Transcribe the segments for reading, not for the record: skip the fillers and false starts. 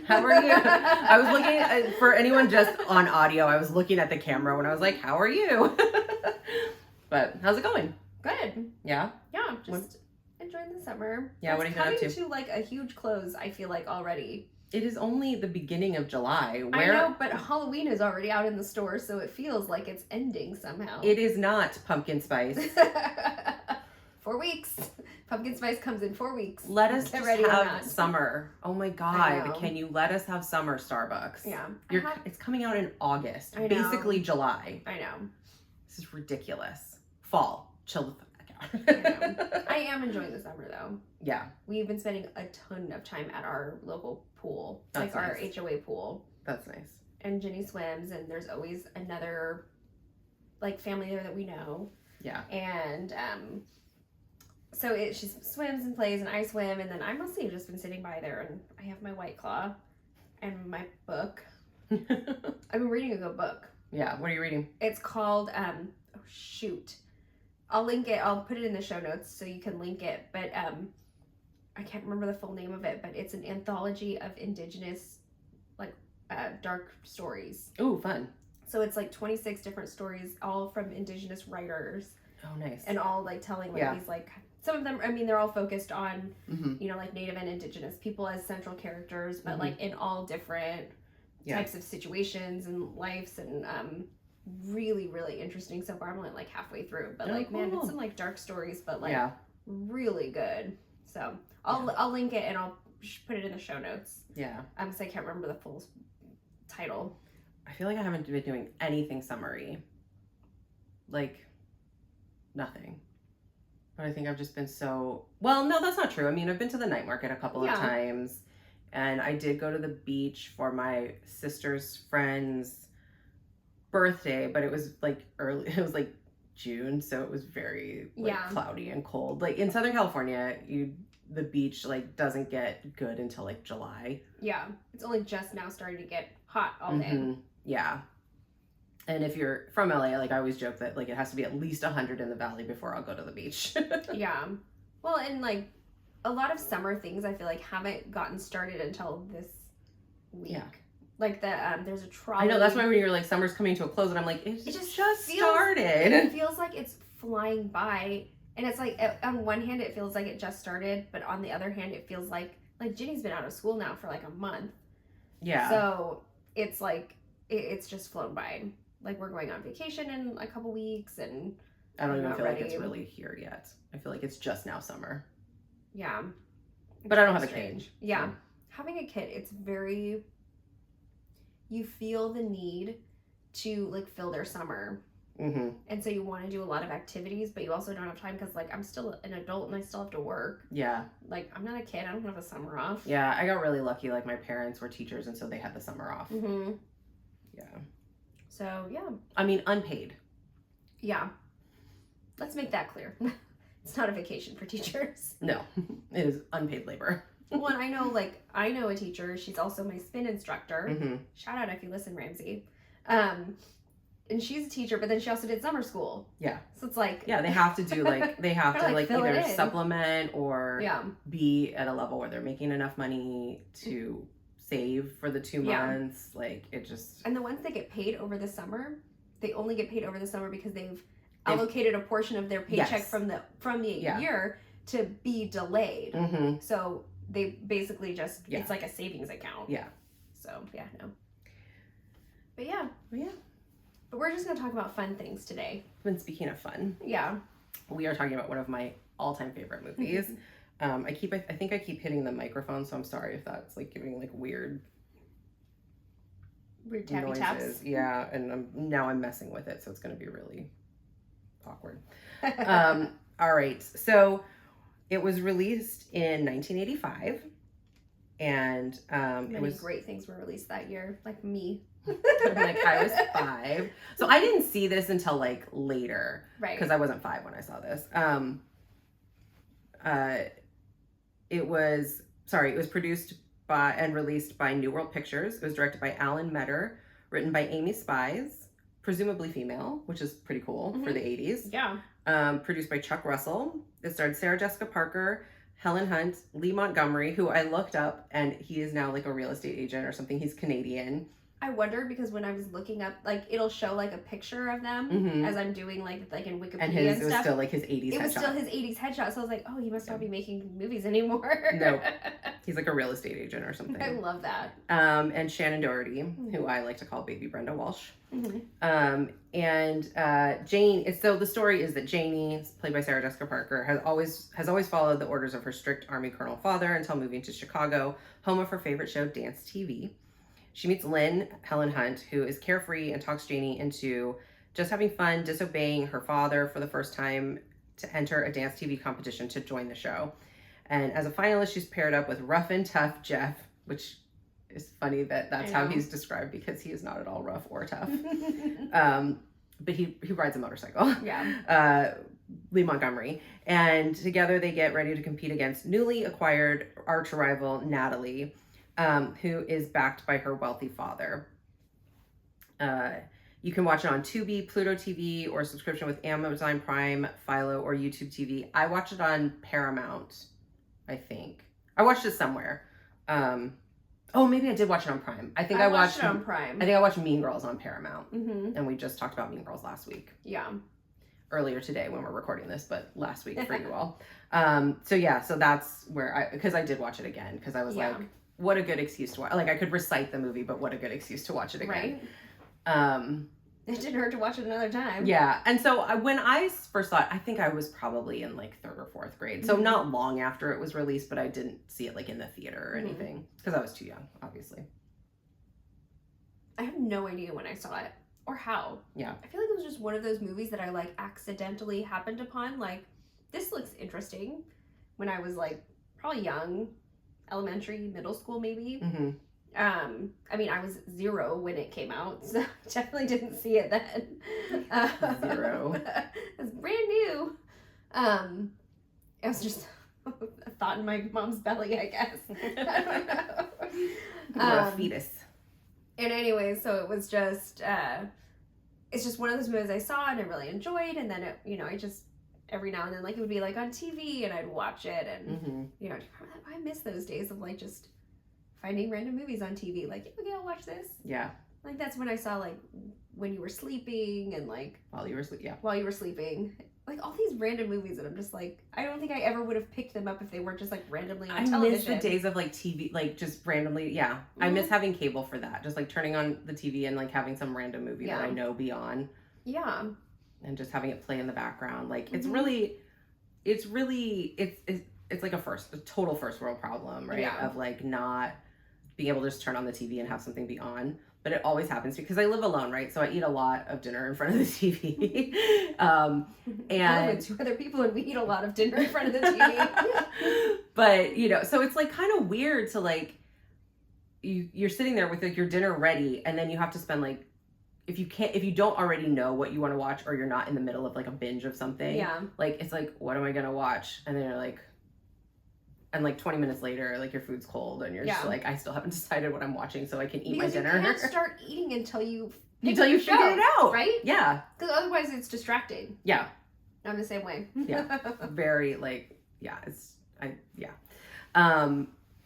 How are you? I was looking, for anyone just on audio, I was looking at the camera when I was like, how are you? But how's it going? Good. Yeah? Yeah, just enjoying the summer. Yeah, what are you been up to? It's coming to like a huge close, I feel like, already. It is only the beginning of July. I know, but Halloween is already out in the store, so it feels like it's ending somehow. It is not pumpkin spice. 4 weeks. Pumpkin spice comes in 4 weeks. Let us just have summer. Oh my God. Can you let us have summer, Starbucks? Yeah. It's coming out in August. I know. Basically July. I know. This is ridiculous. Fall. Chill the fuck out. I am enjoying the summer though. Yeah. We've been spending a ton of time at our local pool. That's like nice. Our HOA pool. That's nice. And Jenny swims, and there's always another like family there that we know. Yeah. And so she swims and plays, and I swim, and then I mostly have just been sitting by there, and I have my White Claw and my book. I've been reading a good book. Yeah, what are you reading? It's called oh shoot, I'll link it. I'll put it in the show notes so you can link it. But I can't remember the full name of it, but it's an anthology of Indigenous like dark stories. Ooh, fun. So it's like 26 different stories, all from Indigenous writers. Oh, nice. And all like telling like these like, some of them, I mean, they're all focused on, you know, like Native and Indigenous people as central characters, but like in all different types of situations and lives, and really, really interesting so far. I'm only like halfway through, but like, man, it's some like dark stories, but like really good. So I'll link it, and I'll put it in the show notes. Yeah. So I can't remember the full title. I feel like I haven't been doing anything summery. Like, nothing. But I think I've just been so... Well, no, that's not true. I mean, I've been to the night market a couple of times. And I did go to the beach for my sister's friend's birthday. But it was like early... It was like June. So it was very cloudy and cold. Like in Southern California, the beach like doesn't get good until like July. Yeah. It's only just now starting to get hot all day. Yeah. And if you're from LA, like I always joke that like it has to be at least 100 in the valley before I'll go to the beach. Yeah. Well, and like a lot of summer things I feel like haven't gotten started until this week. Yeah. Like there's a trolley. I know, that's why when you're like summer's coming to a close, and I'm like, it just started. It feels like it's flying by, and it's like on one hand it feels like it just started, but on the other hand it feels like Jenny's been out of school now for like a month. Yeah. So it's like it's just flown by. Like we're going on vacation in a couple weeks, and I don't even feel like it's really here yet. I feel like it's just now summer. Yeah. But I don't have a kid. Yeah. So. Having a kid, it's very, you feel the need to like fill their summer. And so you want to do a lot of activities, but you also don't have time because like I'm still an adult and I still have to work. Yeah. Like I'm not a kid. I don't have a summer off. Yeah. I got really lucky. Like my parents were teachers, and so they had the summer off. Yeah. So, yeah. I mean, unpaid. Yeah. Let's make that clear. It's not a vacation for teachers. No, it is unpaid labor. Well, and I know a teacher. She's also my spin instructor. Shout out if you listen, Ramsey. And she's a teacher, but then she also did summer school. Yeah. So it's like... Yeah, they have to do they have to either supplement or be at a level where they're making enough money to... save for the 2 months. Like it just, and the ones that get paid over the summer, they only get paid over the summer because they've allocated a portion of their paycheck from the year to be delayed. So they basically just it's like a savings account. So but we're just gonna talk about fun things today. When speaking of fun, we are talking about one of my all-time favorite movies. I think I keep hitting the microphone, so I'm sorry if that's like giving like weird tappy noises. Taps. Yeah, and now I'm messing with it, so it's going to be really awkward. All right, so it was released in 1985, and it was great things were released that year, like me. Like I was 5, so I didn't see this until like later, right? Because I wasn't 5 when I saw this. It was produced by and released by New World Pictures. It was directed by Alan Metter, written by Amy Spies, presumably female, which is pretty cool for the 80s. Yeah. Produced by Chuck Russell. It starred Sarah Jessica Parker, Helen Hunt, Lee Montgomery, who I looked up, and he is now like a real estate agent or something. He's Canadian. I wondered because when I was looking up, like, it'll show like a picture of them as I'm doing like in Wikipedia and it stuff. was still like his 80s headshot. It was still his 80s headshot, so I was like, oh, he must not be making movies anymore. No, he's like a real estate agent or something. I love that. And Shannon Doherty, who I like to call Baby Brenda Walsh. And Jane. So the story is that Janie, played by Sarah Jessica Parker, has always followed the orders of her strict Army Colonel father until moving to Chicago, home of her favorite show, Dance TV. She meets Lynn, Helen Hunt, who is carefree and talks Janie into just having fun, disobeying her father for the first time to enter a dance TV competition to join the show. And as a finalist, she's paired up with rough and tough Jeff, which is funny that that's how he's described because he is not at all rough or tough. But he rides a motorcycle. Yeah. Lee Montgomery. And together they get ready to compete against newly acquired arch rival Natalie, who is backed by her wealthy father. You can watch it on Tubi, Pluto TV, or subscription with Amazon Prime, Philo, or YouTube TV. I watched it on Paramount, I think. I watched it somewhere. Oh, maybe I did watch it on Prime. I think I watched it on Prime. I think I watched Mean Girls on Paramount. And we just talked about Mean Girls last week. Yeah. Earlier today when we're recording this, but last week for you all. So that's where because I did watch it again because I was like, what a good excuse to watch. Like I could recite the movie, but what a good excuse to watch it again. Right. It didn't hurt to watch it another time. Yeah. And so when I first saw it, I think I was probably in like 3rd or 4th grade. So not long after it was released, but I didn't see it like in the theater or anything because I was too young, obviously. I have no idea when I saw it or how. Yeah. I feel like it was just one of those movies that I like accidentally happened upon. Like, this looks interesting when I was like probably young, elementary, middle school maybe. I mean, I was 0 when it came out, so definitely didn't see it then. 0. It was brand new. It was just a thought in my mom's belly, I guess. I don't know. A fetus. And anyway, so it was just, it's just one of those movies I saw and I really enjoyed, and then it, I just every now and then, like, it would be like on TV and I'd watch it, and I miss those days of like just finding random movies on TV, like, okay, I'll watch this. Yeah. Like, that's when I saw, like, When You Were Sleeping and, like... While You Were Sleeping. Like, all these random movies that I'm just, like... I don't think I ever would have picked them up if they weren't just, like, randomly on television. I miss the days of, like, TV, like, just randomly, I miss having cable for that. Just, like, turning on the TV and, like, having some random movie that I know be on. Yeah. And just having it play in the background. Like, it's like a total first world problem, right? Yeah. Of, like, not... being able to just turn on the TV and have something be on. But it always happens because I live alone, right? So I eat a lot of dinner in front of the TV. And with 2 other people, and we eat a lot of dinner in front of the TV. But, so it's like kind of weird to like, you're sitting there with like your dinner ready, and then you have to spend like, if you don't already know what you want to watch, or you're not in the middle of like a binge of something. Like, it's like, what am I going to watch? And then you're like, and like 20 minutes later, like your food's cold and you're just like, I still haven't decided what I'm watching so I can eat my dinner. You can't start eating until you figure it out. Right? Yeah. Because otherwise it's distracting. Yeah. I'm the same way. Yeah. Very like,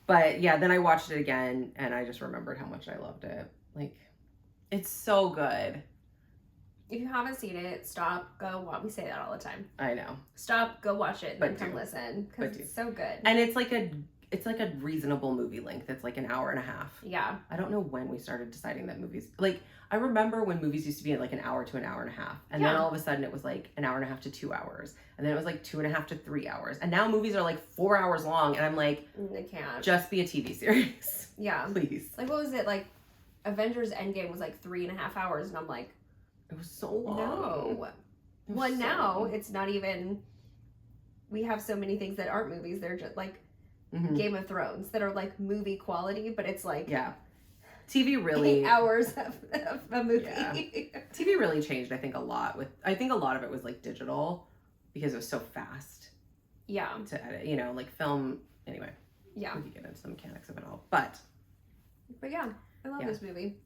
but yeah, then I watched it again and I just remembered how much I loved it. Like, it's so good. If you haven't seen it, stop, go watch. We say that all the time. I know. Stop, go watch it, and then come listen. Because it's so good. And it's like a reasonable movie length. It's like an hour and a half. Yeah. I don't know when we started deciding that movies... Like, I remember when movies used to be like an hour to an hour and a half. And then all of a sudden it was like an hour and a half to 2 hours. And then it was like 2.5 to 3 hours. And now movies are like 4 hours long. And I'm like... They can't. Just be a TV series. Yeah. Please. Like, what was it? Like, Avengers Endgame was like 3.5 hours. And I'm like... It was so long. No. Well, so now long. It's not even... We have so many things that aren't movies. They're just like Game of Thrones that are like movie quality, but it's like... Yeah. TV really... 8 hours of a movie. Yeah. TV really changed, I think, a lot. I think a lot of it was like digital because it was so fast. Yeah. To edit, like film... Anyway. Yeah. We could get into the mechanics of it all. But yeah, I love this movie.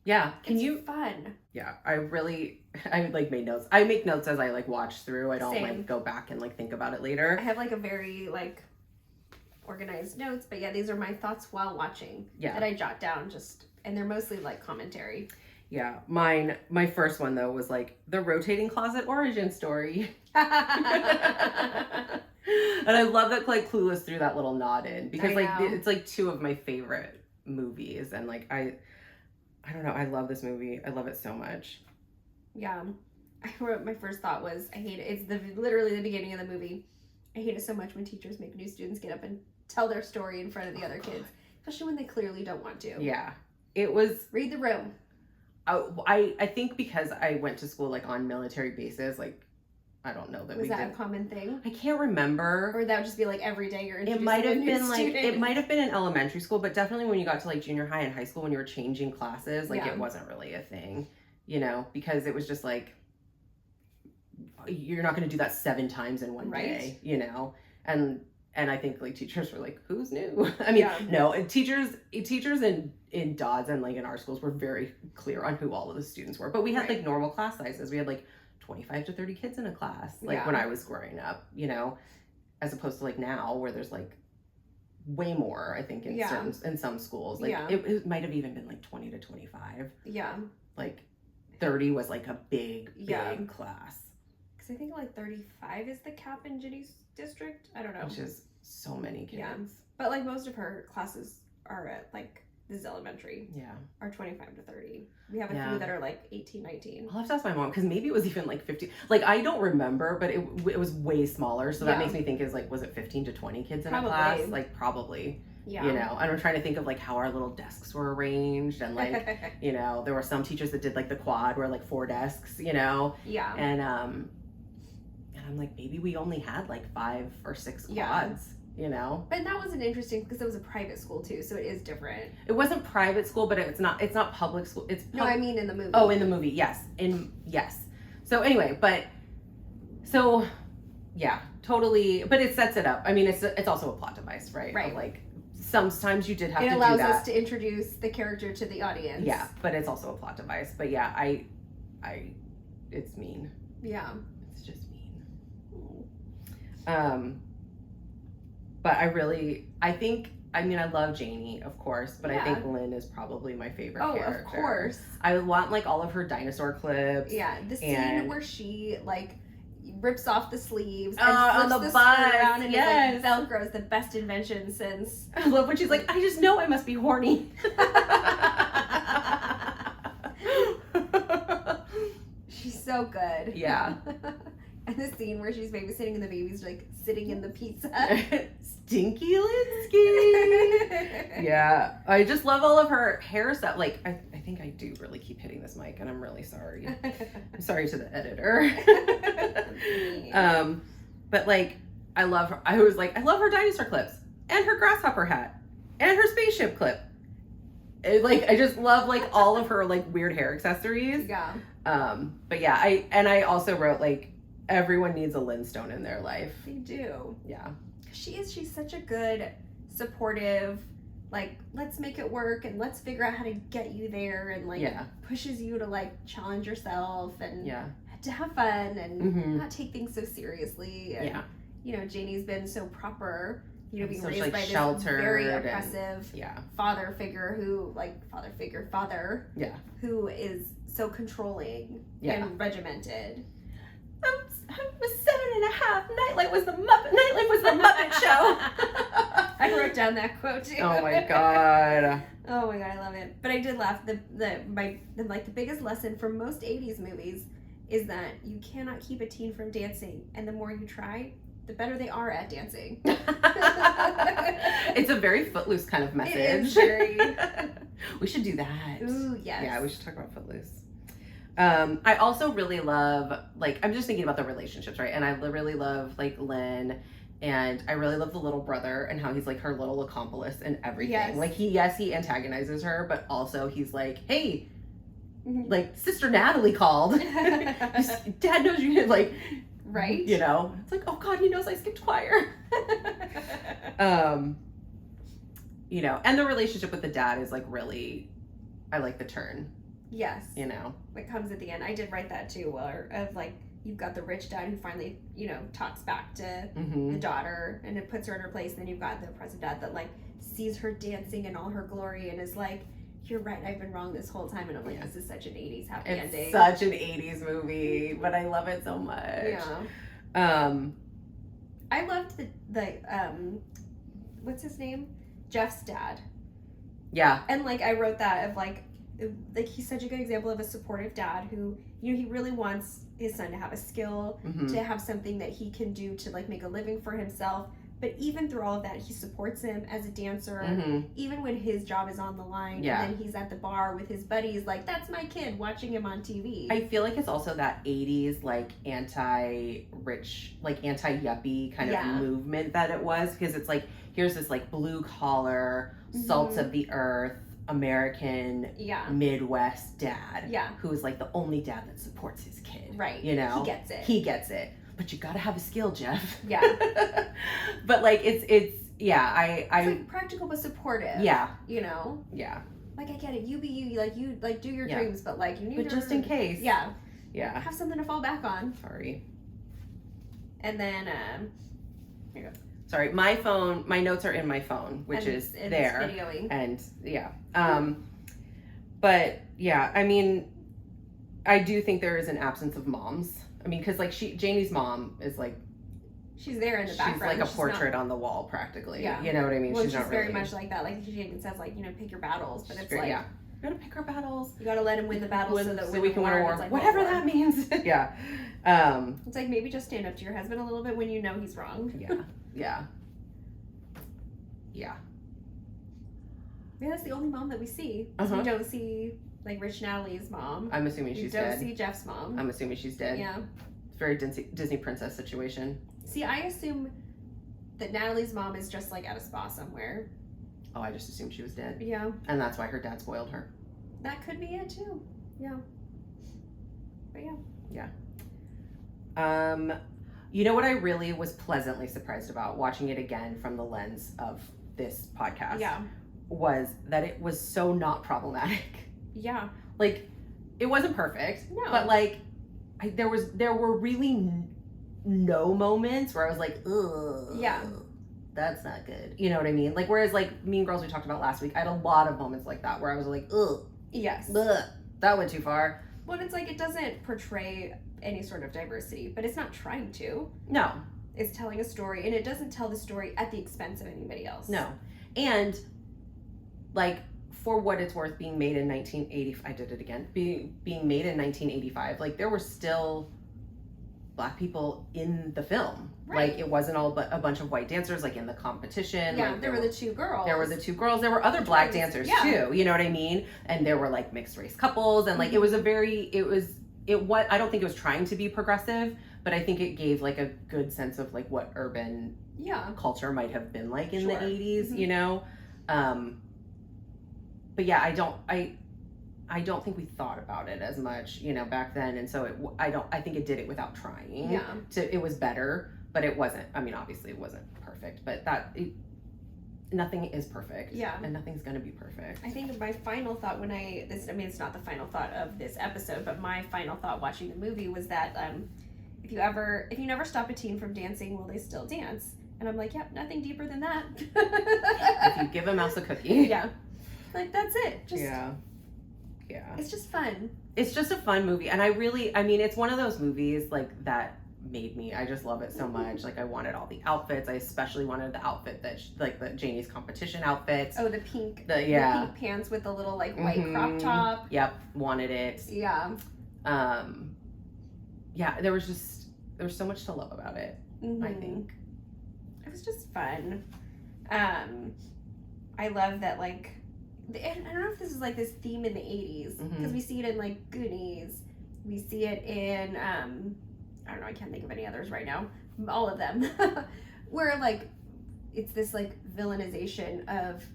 Yeah. It's fun. Yeah. I like made notes. I make notes as I like watch through. I don't Same. like go back and like think about it later. I have like a very like organized notes, but yeah, these are my thoughts while watching that I jot down and they're mostly like commentary. Yeah, my first one though was like the rotating closet origin story. And I love that like Clueless threw that little nod in because like it's like two of my favorite movies, and like I don't know, I love this movie. I love it so much. Yeah. My first thought was I hate it. It's literally the beginning of the movie. I hate it so much when teachers make new students get up and tell their story in front of the other kids, especially when they clearly don't want to. Yeah. It was read the room. I think because I went to school like on military bases, like I don't know that was that a common thing? I can't remember. Or that would just be like every day you're introducing it might have been student. Like it might have been in elementary school, but definitely when you got to like junior high and high school when you were changing classes, like it wasn't really a thing, you know, because it was just like you're not going to do that 7 times in one day, you know, and I think like teachers were like, who's new? I mean, no, teachers in Dodds and like in our schools were very clear on who all of the students were, but we had like normal class sizes. We had like 25 to 30 kids in a class, like when I was growing up, you know, as opposed to like now where there's like way more, I think in some schools, like it might have even been like 20 to 25. Yeah. Like 30 was like a big class. Because I think like 35 is the cap in Ginny's district. I don't know. Which is so many kids. Yeah. But like most of her classes are at like, this is elementary. Yeah. Are 25 to 30. We have a few that are like 18, 19. I'll have to ask my mom because maybe it was even like 50. Like I don't remember, but it was way smaller. So that makes me think is like, was it 15 to 20 kids in a class? Like probably. Yeah. You know, and I'm trying to think of like how our little desks were arranged and like, you know, there were some teachers that did like the quad where like 4 desks, you know? Yeah. And I'm like, maybe we only had like 5 or 6 quads, you know? But that wasn't interesting because it was a private school too, so it is different. It wasn't private school, but it's not public school. No, I mean in the movie. Oh, in the movie, yes. So anyway, so yeah, totally. But it sets it up. I mean, it's also a plot device, right? Right. Of, like sometimes you did have to do that. It allows us to introduce the character to the audience. Yeah, but it's also a plot device. But yeah, it's mean. Yeah. It's just mean. But I love Janie, of course, but I think Lynn is probably my favorite character. Oh, of course. I want like all of her dinosaur clips. Yeah, the scene where she like rips off the sleeves and flips the skirt bus around and is like, Velcro is the best invention since. I love when she's like, I just know I must be horny. She's so good. Yeah. And the scene where she's babysitting and the baby's like sitting in the pizza. Stinky Linsky. Yeah. I just love all of her hair stuff. Like, I think I do really keep hitting this mic and I'm really sorry. I'm sorry to the editor. But like, I love her dinosaur clips and her grasshopper hat and her spaceship clip. I just love like all of her like weird hair accessories. Yeah. But yeah, I also wrote like, everyone needs a Lynn Stone in their life. They do. Yeah. She's such a good, supportive, like, let's make it work and let's figure out how to get you there and like pushes you to like challenge yourself and to have fun and not take things so seriously. And, you know, Janie's been so proper, you know, being raised like by this very oppressive father figure who is so controlling and regimented. I was 7.5. Nightlife was the Muppet Show. I wrote down that quote too. Oh my god. Oh my god, I love it. But I did laugh. The biggest lesson from most 80s movies is that you cannot keep a teen from dancing, and the more you try, the better they are at dancing. It's a very Footloose kind of message. It is very. We should do that. Ooh, yes. Yeah, we should talk about Footloose. I also really love, like, I'm just thinking about the relationships, right? And I really love, like, Lynn, and I really love the little brother and how he's, like, her little accomplice and everything. Yes. Like, he antagonizes her, but also he's like, hey, like, Sister Natalie called. Dad knows you did, like, right? You know? It's like, oh, God, he knows I skipped choir. You know, and the relationship with the dad is, like, really, I like the turn. Yes. You know. It comes at the end. I did write that too, of like you've got the rich dad who finally, you know, talks back to Mm-hmm. the daughter and it puts her in her place. And then you've got the oppressive dad that like sees her dancing in all her glory and is like, you're right, I've been wrong this whole time. And I'm like, this is such an 80s happy It's ending. such an 80s movie, but I love it so much. Yeah. I loved the what's his name? Jeff's dad. Yeah. And like I wrote that of like he's such a good example of a supportive dad who, you know, he really wants his son to have a skill, Mm-hmm. to have something that he can do to like make a living for himself. But even through all of that, he supports him as a dancer, Mm-hmm. even when his job is on the line. Yeah. And then he's at the bar with his buddies, like, that's my kid, watching him on TV. I feel like it's also that 80s, like, anti-rich, like, anti-yuppie kind of movement that it was. Because it's like, here's this, like, blue-collar, salt of the earth, American, Midwest dad. Who is, like, the only dad that supports his kid. Right. You know? He gets it. But you gotta have a skill, Jeff. Yeah. But like it's it's like practical but supportive. Yeah. You know? Yeah. Like I get it. You be you, like you like do your dreams, but like you need But just in case. Yeah. Yeah. Have something to fall back on. Sorry. And then here you go. Sorry, my notes are in my phone, which is there. It's videoing. And yeah. But yeah, I mean, I do think there is an absence of moms. I mean, because like Janie's mom is like, she's there in the background. She's like a portrait on the wall, practically. Yeah. You know what I mean? Well, she's not very really much like that. Like she even says, like, you know, pick your battles, but it's like, you gotta pick our battles. You gotta let him win the battle so that we can win a war. Like, whatever that means. Yeah. It's like maybe just stand up to your husband a little bit when you know he's wrong. Yeah. Yeah, that's the only mom that we see. We don't see like Rich Natalie's mom. I'm assuming she's dead. We don't see Jeff's mom. I'm assuming she's dead. Yeah. It's very Disney princess situation. See, I assume that Natalie's mom is just like at a spa somewhere. Oh, I just assumed she was dead. Yeah. And that's why her dad spoiled her. That could be it too. Yeah. But yeah. Yeah. You know what I really was pleasantly surprised about watching it again from the lens of this podcast? Yeah. Was that it was so not problematic. Yeah. Like, it wasn't perfect. No. But like, there were really no moments where I was like, ugh. Yeah. That's not good. You know what I mean? Like, whereas like Mean Girls we talked about last week, I had a lot of moments like that where I was like, ugh. Yes. Ugh, that went too far. Well, it's like it doesn't portray any sort of diversity, but it's not trying to. No. It's telling a story, and it doesn't tell the story at the expense of anybody else. No. And like, for what it's worth, being made in 1980, I did it again. Being made in 1985, like there were still Black people in the film. Right. Like it wasn't all but a bunch of white dancers like in the competition. Yeah, like, there were the two girls. There were the two girls. There were other Black dancers too. You know what I mean? And there were like mixed race couples, and like it was I don't think it was trying to be progressive, but I think it gave like a good sense of like what urban culture might have been like in the 80s, you know? But yeah, I don't think we thought about it as much, you know, back then. And so I think it did it without trying. Yeah. It was better, but it wasn't, I mean, obviously it wasn't perfect, but nothing is perfect. Yeah. And nothing's going to be perfect. I think my final thought it's not the final thought of this episode, but my final thought watching the movie was that if you never stop a teen from dancing, will they still dance? And I'm like, yep, nothing deeper than that. If you give a mouse a cookie. Yeah. Like, that's it. Just, yeah. It's just fun. It's just a fun movie. And it's one of those movies like that made me, I just love it so much. Like I wanted all the outfits. I especially wanted the outfit that like the Janie's competition outfits. Oh, the pink pink pants with the little like white crop top. Yep, wanted it. Yeah. Yeah, there was so much to love about it. I think it was just fun. I love that, like, I don't know if this is like this theme in the 80s, because we see it in like Goonies, we see it in I don't know, I can't think of any others right now, all of them, where like it's this like villainization of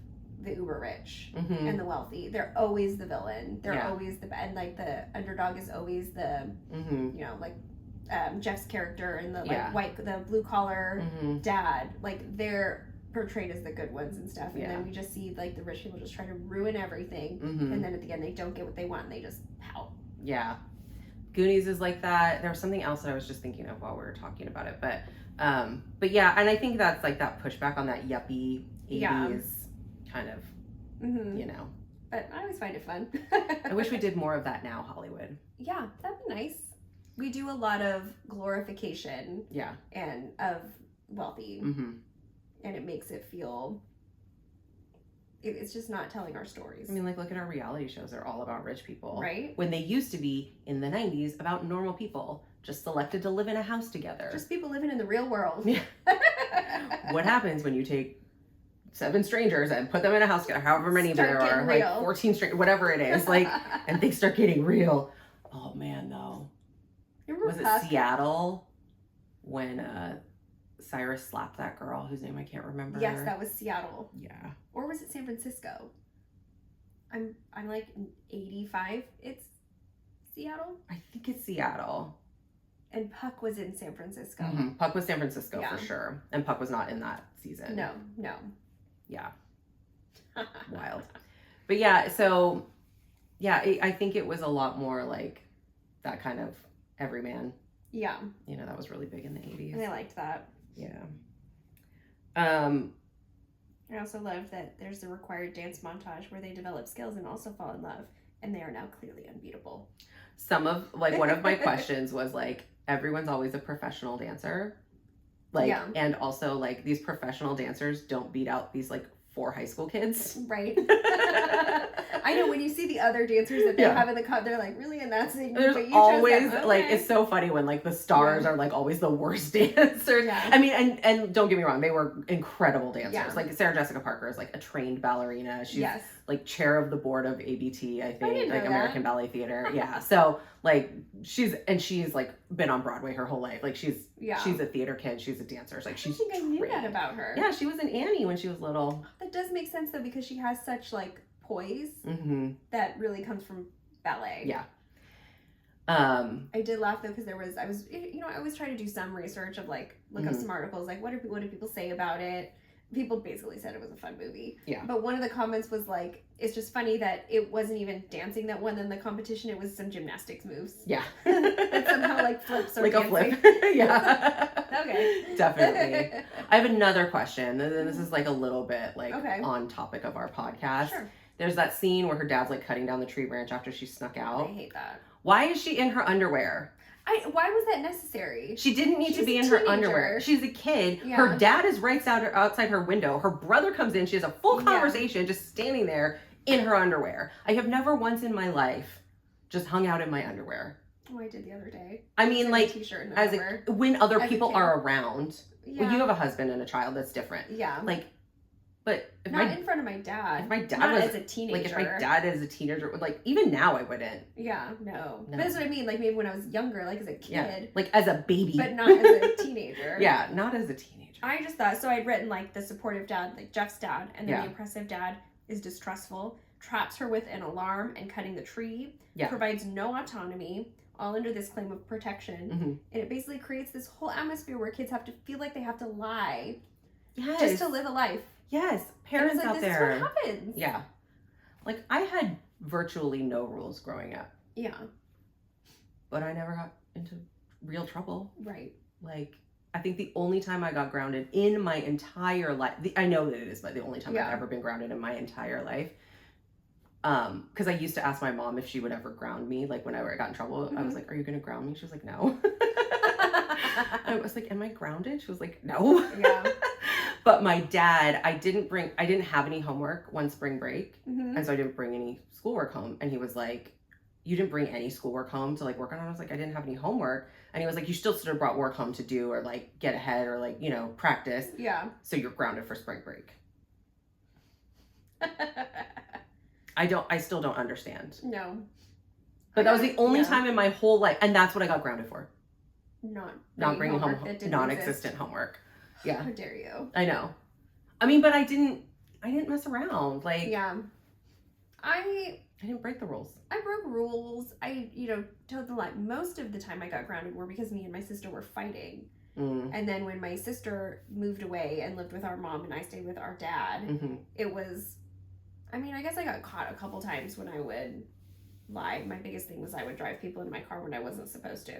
the uber rich and the wealthy. They're always the villain. They're always and like the underdog is always the you know, like Jeff's character and the like the blue collar dad, like they're portrayed as the good ones and stuff, and then we just see like the rich people just try to ruin everything, and then at the end they don't get what they want and they just pout. Goonies is like that. There was something else that I was just thinking of while we were talking about it, but yeah, and I think that's like that pushback on that yuppie 80s kind of, you know. But I always find it fun. I wish we did more of that now, Hollywood. Yeah, that'd be nice. We do a lot of glorification. Yeah. And of wealthy. Mm-hmm. And it makes it feel... It's just not telling our stories. I mean, like, look at our reality shows. They're all about rich people. Right. When they used to be, in the 90s, about normal people. Just selected to live in a house together. Just people living in the real world. Yeah. What happens when you take 7 strangers and put them in a house together, however many there are, real. like 14 strangers, whatever it is, like, and things start getting real. Oh, man, though. Was it Seattle when Cyrus slapped that girl whose name I can't remember? Yes, that was Seattle. Yeah. Or was it San Francisco? I'm like 85. It's Seattle? I think it's Seattle. And Puck was in San Francisco. Mm-hmm. Puck was San Francisco for sure. And Puck was not in that season. No. Yeah. Wild. But yeah, so yeah, I think it was a lot more like that kind of everyman. Yeah. You know, that was really big in the 80s. And I liked that. Yeah. I also loved that there's the required dance montage where they develop skills and also fall in love, and they are now clearly unbeatable. One of my questions was like, everyone's always a professional dancer. Like, and also like these professional dancers don't beat out these like 4 high school kids. Right. I know when you see the other dancers that they have in the cut, they're like, really? And that's it. There's always like, it's so funny when like the stars are like always the worst dancers. Yeah. I mean, and don't get me wrong, they were incredible dancers. Yeah. Like Sarah Jessica Parker is like a trained ballerina. She's like chair of the board of ABT, I think, like American Ballet Theater. Yeah. So like she's like been on Broadway her whole life. Like she's a theater kid. She's a dancer. Like she's I knew that about her. Yeah, she was in Annie when she was little. That does make sense though, because she has such like poise that really comes from ballet. Yeah. I did laugh though because I was trying to do some research of like look up some articles like what do people say about it. People basically said it was a fun movie. Yeah. But one of the comments was like, it's just funny that it wasn't even dancing that won in the competition. It was some gymnastics moves. Yeah. That somehow like flips or like dancing. A flip. Yeah. Okay. Definitely. I have another question. And this is like a little bit like on topic of our podcast. Sure. There's that scene where her dad's like cutting down the tree branch after she snuck out. I hate that. Why is she in her underwear? Why was that necessary? She didn't need to be in her underwear. She's a kid. Yeah. Her dad is right outside her window. Her brother comes in. She has a full conversation just standing there in her underwear. I have never once in my life just hung out in my underwear. Oh, I did the other day. I mean, like, when other people are around. Yeah. Well, you have a husband and a child. That's different. Yeah. Like, but if not in front of my dad. If my dad not was as a teenager. Like if my dad is a teenager, like even now I wouldn't. Yeah, no. But that's what I mean. Like maybe when I was younger, like as a kid. Yeah. Like as a baby. But not as a teenager. Yeah, not as a teenager. I just thought I'd written like the supportive dad, like Jeff's dad, and then the oppressive dad is distrustful, traps her with an alarm and cutting the tree, provides no autonomy, all under this claim of protection, and it basically creates this whole atmosphere where kids have to feel like they have to lie, just to live a life. Yes, parents like, out this there. Is what happens. Yeah. Like, I had virtually no rules growing up. Yeah. But I never got into real trouble. Right. Like, I think the only time I got grounded in my entire life, I know that it is, but the only time I've ever been grounded in my entire life, because I used to ask my mom if she would ever ground me, like, whenever I got in trouble. I was like, are you going to ground me? She was like, no. I was like, am I grounded? She was like, no. Yeah. But my dad, I didn't have any homework one spring break. And so I didn't bring any schoolwork home. And he was like, you didn't bring any schoolwork home to like work on? I was like, I didn't have any homework. And he was like, you still should have brought work home to do or like get ahead or like, you know, practice. Yeah. So you're grounded for spring break. I still don't understand. No. But that was the only time in my whole life. And that's what I got grounded for. Not bringing home non-existent homework. Yeah. How dare you? I know. I mean, but I didn't mess around. Like, yeah. I didn't break the rules. I broke rules. I, told the lie. Most of the time I got grounded were because me and my sister were fighting. And then when my sister moved away and lived with our mom and I stayed with our dad, it was, I mean, I guess I got caught a couple times when I would lie. My biggest thing was I would drive people in my car when I wasn't supposed to.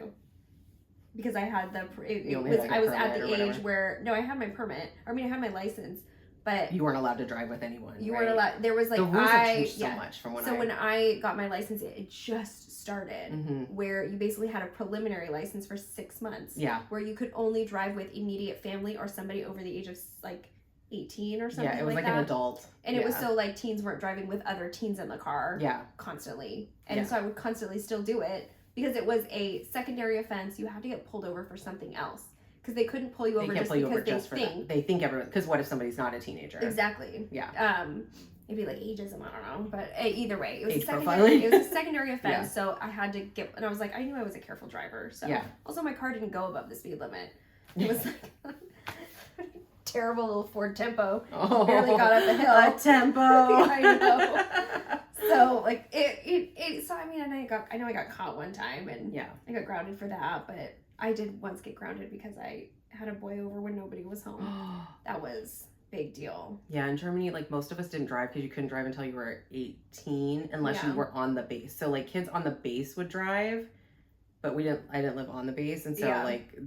Because I had I was at the age where, no, I had my permit. I mean, I had my license, but you weren't allowed to drive with anyone. You weren't allowed. There was like, the rules have changed so much from when I got my license, it just started where you basically had a preliminary license for 6 months. Yeah. Where you could only drive with immediate family or somebody over the age of like 18 or something like that. Yeah, it was like an adult. And it was so like teens weren't driving with other teens in the car. Yeah. Constantly. And so I would constantly still do it because it was a secondary offense. You had to get pulled over for something else. Because they couldn't pull you over just because they think everyone. Because what if somebody's not a teenager? Exactly. Yeah. It'd be like ageism. I don't know, but either way, it was a secondary offense. Yeah. So I had to get, and I was like, I knew I was a careful driver. So also my car didn't go above the speed limit. It was like terrible little Ford Tempo. Oh, barely got up the hill. A Tempo. I know. So like it. So I mean, I know I got caught one time, and I got grounded for that, but. I did once get grounded because I had a boy over when nobody was home. That was a big deal. Yeah, in Germany, like most of us didn't drive because you couldn't drive until you were 18 unless you were on the base. So like kids on the base would drive, but I didn't live on the base, and so like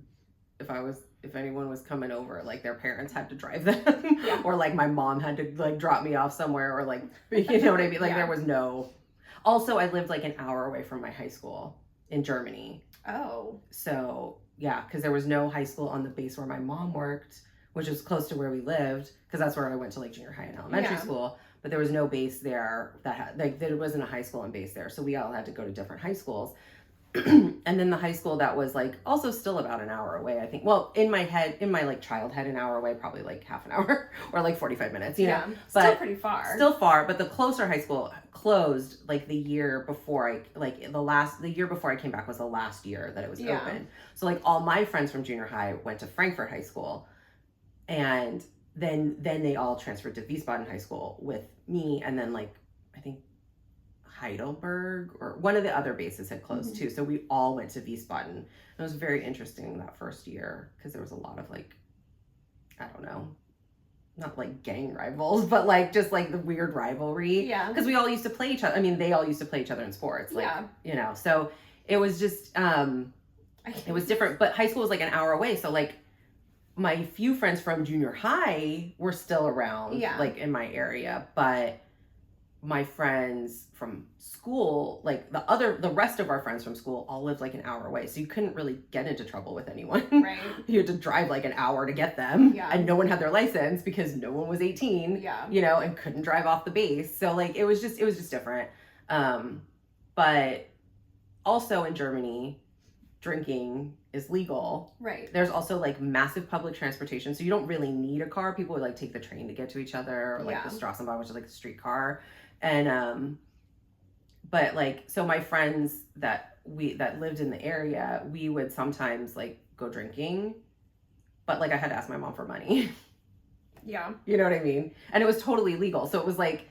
if anyone was coming over, like their parents had to drive them, or like my mom had to like drop me off somewhere, or like you know what I mean. Like there was no. Also, I lived like an hour away from my high school in Germany. Oh. So, yeah, because there was no high school on the base where my mom worked, which was close to where we lived, because that's where I went to, like, junior high and elementary school. But there was no base there that had, like, there wasn't a high school and base there. So we all had to go to different high schools. And then the high school that was, like, also still about an hour away, I think. Well, in my like, child head, an hour away, probably, like, half an hour or, like, 45 minutes, you know? But still pretty far. Still far, but the closer high school closed, like, the year before the year before I came back was the last year that it was open. So, like, all my friends from junior high went to Frankfurt High School, and then they all transferred to Wiesbaden High School with me, and then, like, I think Heidelberg or one of the other bases had closed too. So we all went to Wiesbaden. It was very interesting that first year because there was a lot of like, I don't know, not like gang rivals, but like just like the weird rivalry. Yeah. Because we all used to play each other. I mean, they all used to play each other in sports. Like, you know, so it was just, it was different. But high school was like an hour away. So like my few friends from junior high were still around, like in my area, but my friends from school, like the rest of our friends from school all lived like an hour away. So you couldn't really get into trouble with anyone. Right. You had to drive like an hour to get them. Yeah. And no one had their license because no one was 18, you know, and couldn't drive off the base. So like, it was just different. But also in Germany, drinking is legal. Right. There's also like massive public transportation. So you don't really need a car. People would like take the train to get to each other, or like the Straßenbahn, which is like the streetcar. And but like, so my friends that lived in the area, we would sometimes like go drinking, but like I had to ask my mom for money. Yeah. You know what I mean? And it was totally legal. So it was like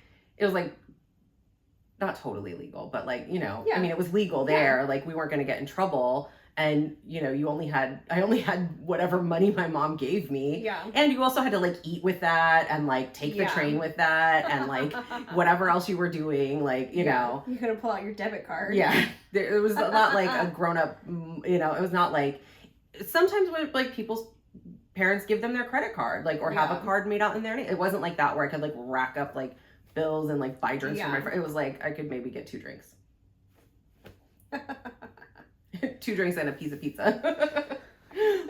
not totally legal, but like, you know, I mean, it was legal there. Like we weren't going to get in trouble. And, you know, I only had whatever money my mom gave me. Yeah. And you also had to like eat with that and like take the train with that and like whatever else you were doing, like, you know. You couldn't pull out your debit card. Yeah. It was not like a grown up, you know, it was not like, sometimes when like people's parents give them their credit card, like, or have a card made out in their name. It wasn't like that where I could like rack up like bills and like buy drinks for my friend. It was like, I could maybe get 2 drinks. 2 drinks and a piece of pizza.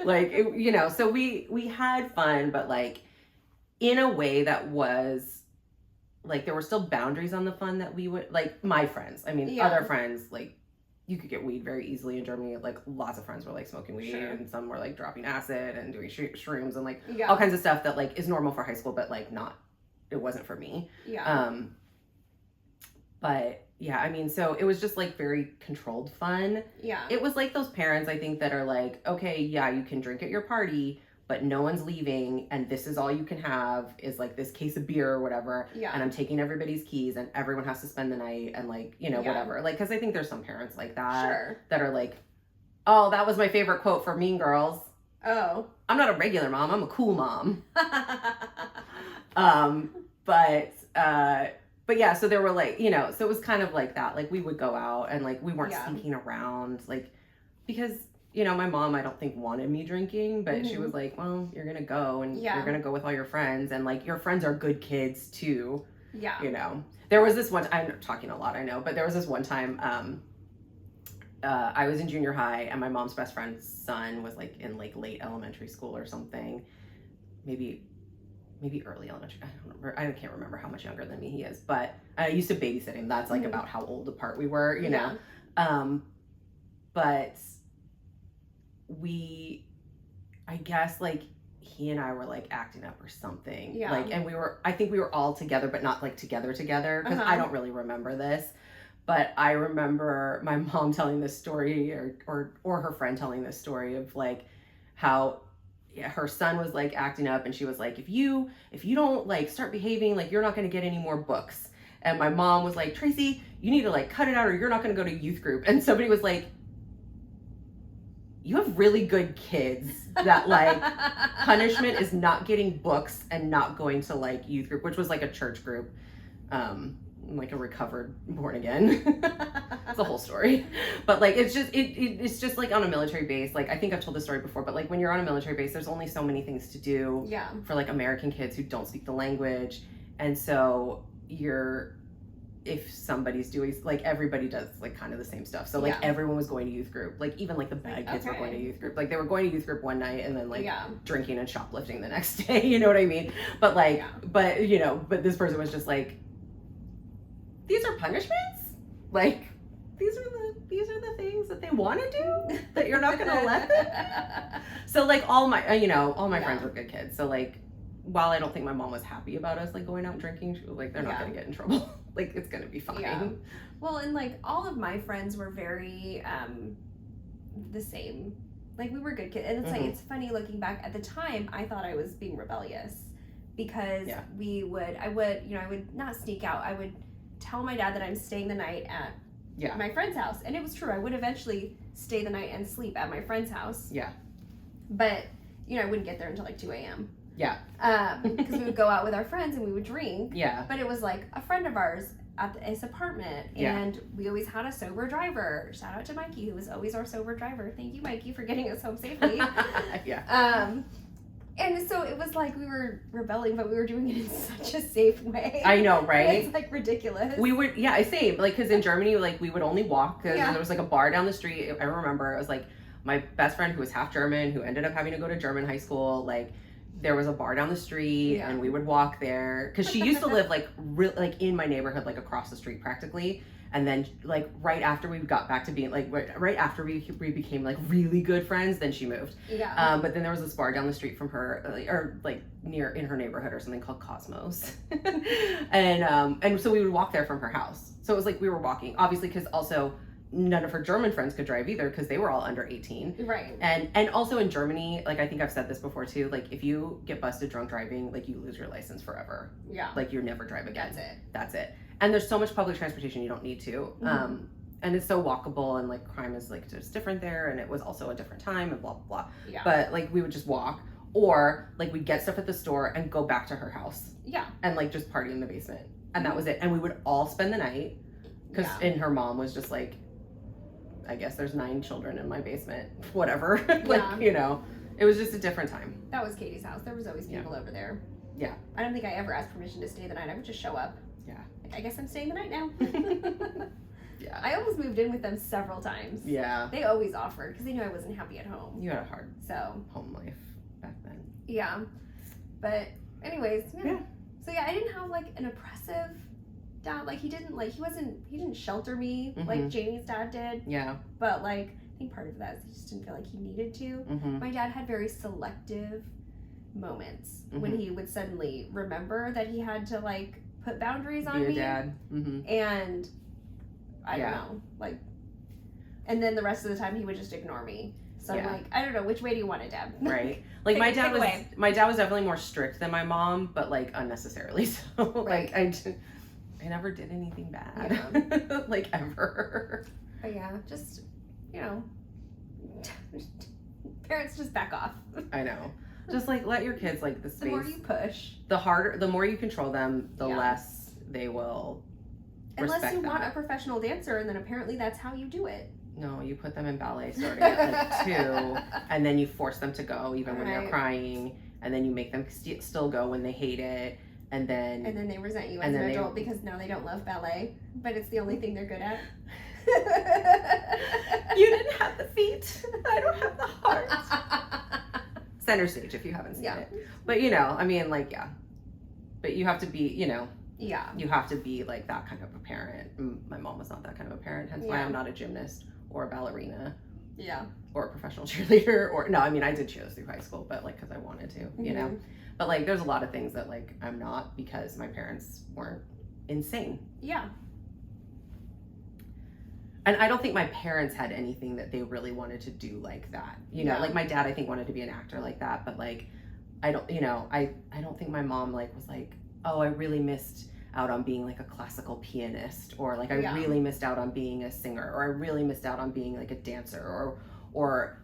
Like, it, you know, so we had fun, but like in a way that was like, there were still boundaries on the fun that we would, like my friends, I mean, other friends, like you could get weed very easily in Germany. Like lots of friends were like smoking weed and some were like dropping acid and doing shrooms and like all kinds of stuff that like is normal for high school, but like it wasn't for me. But yeah, I mean, so it was just like very controlled fun. Yeah. It was like those parents, I think, that are like, okay, yeah, you can drink at your party, but no one's leaving, and this is all you can have is like this case of beer or whatever. Yeah. And I'm taking everybody's keys, and everyone has to spend the night, and like, you know, whatever. Like, because I think there's some parents like that that are like, oh, that was my favorite quote for Mean Girls. Oh. I'm not a regular mom. I'm a cool mom. But but yeah, so there were like, you know, so it was kind of like that. Like we would go out and like we weren't Yeah. sneaking around, like, because, you know, my mom, I don't think wanted me drinking, but she was like, well, you're going to go and you're going to go with all your friends, and like your friends are good kids too. Yeah. You know, there was this one, I'm talking a lot, I know, but there was this one time, I was in junior high and my mom's best friend's son was like in like late elementary school or something, maybe early elementary. I don't remember. I can't remember how much younger than me he is, but I used to babysit him. That's like about how old apart we were, you know. But I guess like he and I were like acting up or something. Yeah. Like, and I think we were all together, but not like together because I don't really remember this. But I remember my mom telling this story, or her friend telling this story of like how her son was like acting up, and she was like, if you don't like start behaving, like you're not going to get any more books. And my mom was like, Traci, you need to like cut it out or you're not going to go to youth group. And somebody was like, you have really good kids that like punishment is not getting books and not going to like youth group, which was like a church group, like a recovered born again. It's a whole story, but like it's just like on a military base. Like I think I've told this story before, but like when you're on a military base, there's only so many things to do for like American kids who don't speak the language, and so if somebody's doing, like everybody does like kind of the same stuff. So like everyone was going to youth group, like even like the bad kids were going to youth group. Like they were going to youth group one night and then like drinking and shoplifting the next day. You know what I mean? But like, but you know, but this person was just like, these are punishments? Like, these are the things that they want to do that you're not going to let them? So, like, all my friends were good kids. So, like, while I don't think my mom was happy about us, like, going out and drinking, she was like, they're not going to get in trouble. Like, it's going to be fine. Yeah. Well, and, like, all of my friends were very the same. Like, we were good kids. And it's like, it's funny looking back. At the time, I thought I was being rebellious because I would not sneak out. I would tell my dad that I'm staying the night at my friend's house, and it was true. I would eventually stay the night and sleep at my friend's house. Yeah. But you know, I wouldn't get there until like 2 a.m. Yeah. Because we would go out with our friends and we would drink. Yeah. But it was like a friend of ours at his apartment, and we always had a sober driver. Shout out to Mikey, who was always our sober driver. Thank you, Mikey, for getting us home safely. And so it was like we were rebelling, but we were doing it in such a safe way. I know, right? It's like ridiculous. We would, same. Like, because in Germany, like, we would only walk because there was like a bar down the street. I remember it was like my best friend who was half German, who ended up having to go to German high school. Like, there was a bar down the street, and we would walk there because she used to live like in my neighborhood, like across the street practically. And then, like, right after we got back to being, like, right after we became, like, really good friends, then she moved. Yeah. But then there was this bar down the street from her, or, like, near, in her neighborhood or something called Cosmos. And so we would walk there from her house. So it was like we were walking, obviously, because also none of her German friends could drive either because they were all under 18. Right. And also in Germany, like, I think I've said this before, too, like, if you get busted drunk driving, like, you lose your license forever. Yeah. Like, you never drive again. That's it. And there's so much public transportation you don't need to. And it's so walkable, and like crime is like just different there, and it was also a different time and blah blah blah. Yeah. But like we would just walk, or like we'd get stuff at the store and go back to her house. Yeah. And like just party in the basement. And that was it. And we would all spend the night because and her mom was just like, I guess there's 9 children in my basement. Whatever. Like, you know, it was just a different time. That was Katie's house. There was always people over there. Yeah. I don't think I ever asked permission to stay the night. I would just show up. Yeah. I guess I'm staying the night now. Yeah. I almost moved in with them several times. Yeah. They always offered because they knew I wasn't happy at home. You had a hard home life back then. Yeah. But anyways, yeah. So I didn't have like an oppressive dad. Like he didn't shelter me like Jamie's dad did. Yeah. But like I think part of that is he just didn't feel like he needed to. My dad had very selective moments when he would suddenly remember that he had to like put boundaries on me. Dad. And I don't know, like, and then the rest of the time he would just ignore me. So I'm like, I don't know, which way do you want it, Dad? Right. Like my dad was definitely more strict than my mom, but like unnecessarily so. Like I never did anything bad. Like ever. But just parents just back off. I know. Just like let your kids like the space. The more you push, the more you control them, the less they will Unless respect you that. want a professional dancer, and then apparently that's how you do it. No, you put them in ballet starting at like 2, and then you force them to go even when they're crying, and then you make them still go when they hate it, and then they resent you as an adult because now they don't love ballet, but it's the only thing they're good at. You didn't have the feet. I don't have the heart. Center Stage, if you haven't seen it. But, you know, I mean, like, yeah. But you have to be, you know. Yeah. You have to be, like, that kind of a parent. My mom was not that kind of a parent, hence why I'm not a gymnast or a ballerina. Yeah. Or a professional cheerleader. Or, no, I mean, I did cheerleaders through high school, but, like, because I wanted to, you know. But, like, there's a lot of things that, like, I'm not because my parents weren't insane. Yeah. And I don't think my parents had anything that they really wanted to do like that. You know, like my dad, I think, wanted to be an actor like that. But like, I don't, you know, I don't think my mom like was like, oh, I really missed out on being like a classical pianist, or like I really missed out on being a singer, or I really missed out on being like a dancer, or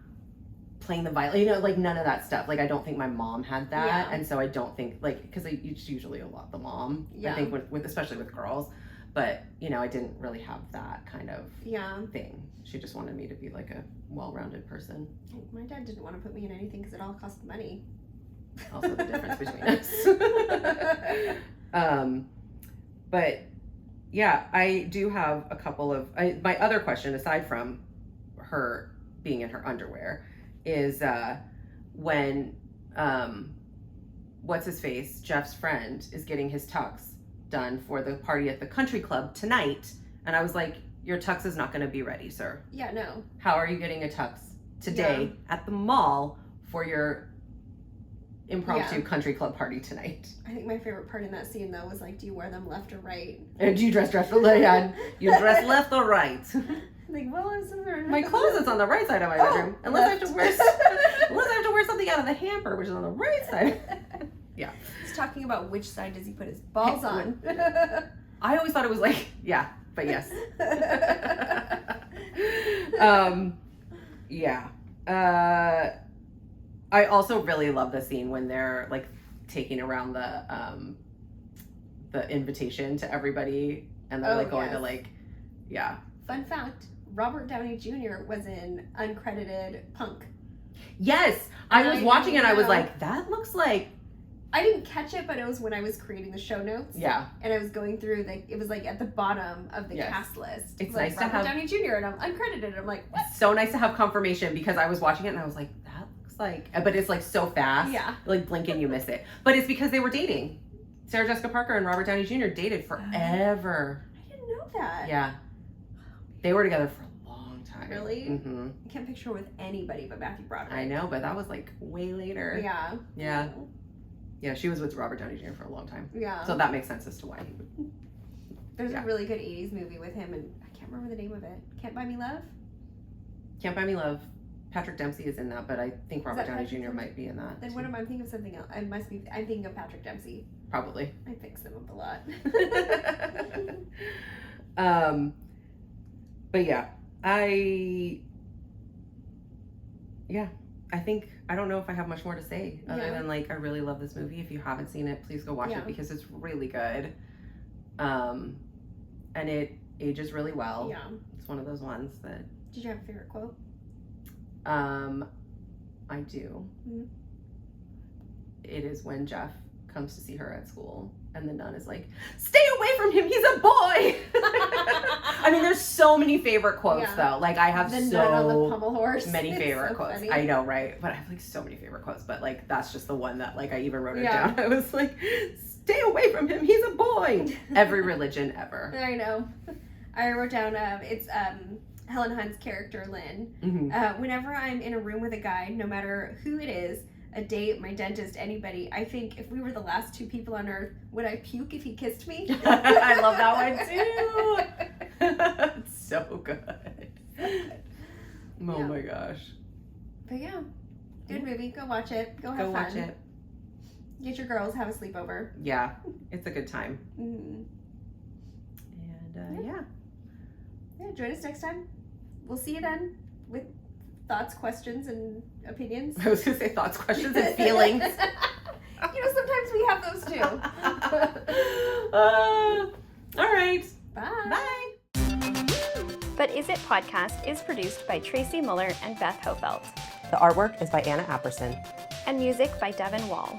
playing the violin. You know, like none of that stuff. Like I don't think my mom had that, and so I don't think like because it's usually a lot the mom. I think with especially with girls. But, you know, I didn't really have that kind of thing. She just wanted me to be, like, a well-rounded person. My dad didn't want to put me in anything because it all cost money. Also the difference between us. But, yeah, I do have a couple of... my other question, aside from her being in her underwear, is when... what's-his-face, Jeff's friend, is getting his tux done for the party at the country club tonight, and I was like, your tux is not going to be ready, sir. Yeah, no. How are you getting a tux today at the mall for your impromptu country club party tonight? I think my favorite part in that scene though was like, do you wear them left or right? And do you dress left or right? You dress left or right? Like, well, my closet's on the right side of my bedroom, unless I have to wear something out of the hamper, which is on the right side. Yeah. He's talking about which side does he put his balls on. I always thought it was like, yeah, but yes. Yeah. I also really love the scene when they're like taking around the invitation to everybody, and they're like going to like, Fun fact, Robert Downey Jr. was in uncredited Punk. Yes. I was watching it and I was like, that looks like... I didn't catch it, but it was when I was creating the show notes. Yeah. And I was going through, it was like at the bottom of the cast list. It's like nice Robert to have... Downey Jr. and I'm uncredited. I'm like, what? It's so nice to have confirmation, because I was watching it and I was like, that looks like... But it's like so fast. Yeah. Like blink and you miss it. But it's because they were dating. Sarah Jessica Parker and Robert Downey Jr. dated forever. I didn't know that. Yeah. They were together for a long time. Really? Mm-hmm. I can't picture her with anybody but Matthew Broderick. I know, but that was like way later. Yeah. Yeah. Yeah, she was with Robert Downey Jr. for a long time. Yeah. So that makes sense as to why he would. There's a really good 80s movie with him, and I can't remember the name of it. Can't Buy Me Love? Can't Buy Me Love. Patrick Dempsey is in that, but I think Robert Downey Jr. might be in that. Then what am I thinking of something else? I'm thinking of Patrick Dempsey. Probably. I fix him up a lot. But yeah, I think, I don't know if I have much more to say other than like, I really love this movie. If you haven't seen it, please go watch it, because it's really good. And it ages really well. Yeah. It's one of those ones that... Did you have a favorite quote? I do. Mm-hmm. It is when Jeff comes to see her at school, and the nun is like, "Stay away from him, he's a boy!" I mean, there's so many favorite quotes, though. Like, I have the nun on the pommel horse. many favorite quotes. Funny. I know, right? But I have, like, so many favorite quotes, but, like, that's just the one that, like, I even wrote it down. I was like, "Stay away from him, he's a boy!" Every religion ever. I know. I wrote down, it's, Helen Hunt's character, Lynn. Mm-hmm. Whenever I'm in a room with a guy, no matter who it is, a date, my dentist, anybody, I think if we were the last two people on earth, would I puke if he kissed me? I love that one too. It's so good. Oh my gosh. But yeah, good movie. Go watch it. Go have fun. Watch it. Get your girls, have a sleepover. Yeah, it's a good time. Mm. And yeah, join us next time. We'll see you then with thoughts, questions, and opinions. I was gonna say thoughts, questions, and feelings. Sometimes we have those too. All right. Bye. Bye. But Is It podcast is produced by Traci Mueller and Beth Hofeldt. The artwork is by Anna Apperson. And music by Devin Wall.